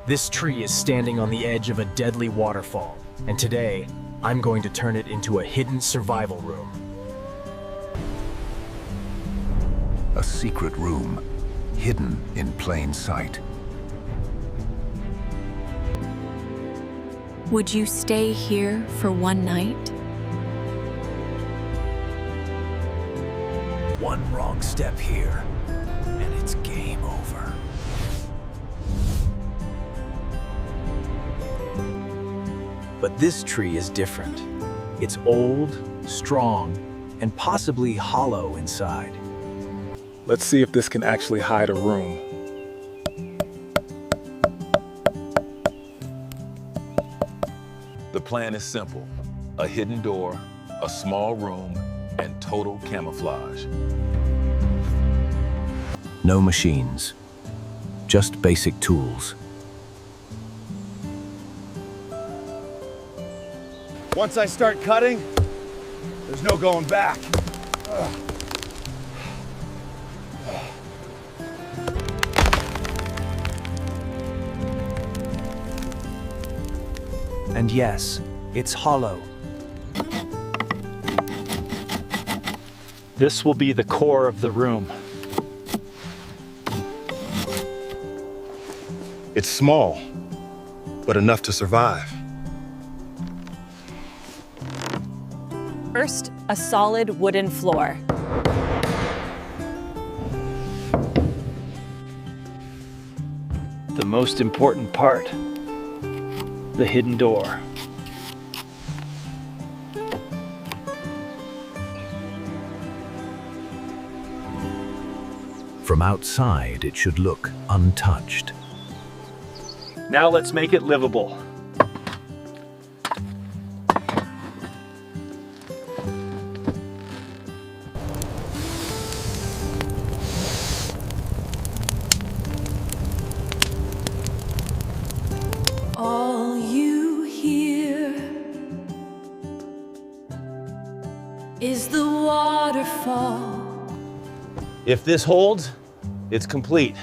This tree is standing on the edge of a deadly waterfall, and today, I'm going to turn it into a hidden survival room. A secret room, hidden in plain sight. Would you stay here for one night? One wrong step here, and it's game over. But this tree is different. It's old, strong, and possibly hollow inside. Let's see if this can actually hide a room. The plan is simple. A hidden door, a small room, and total camouflage. No machines, just basic tools. Once I start cutting, there's no going back. And yes, it's hollow. This will be the core of the room. It's small, but enough to survive. First, a solid wooden floor. The most important part, the hidden door. From outside, it should look untouched. Now let's make it livable. All you hear is the waterfall. If this holds, it's complete.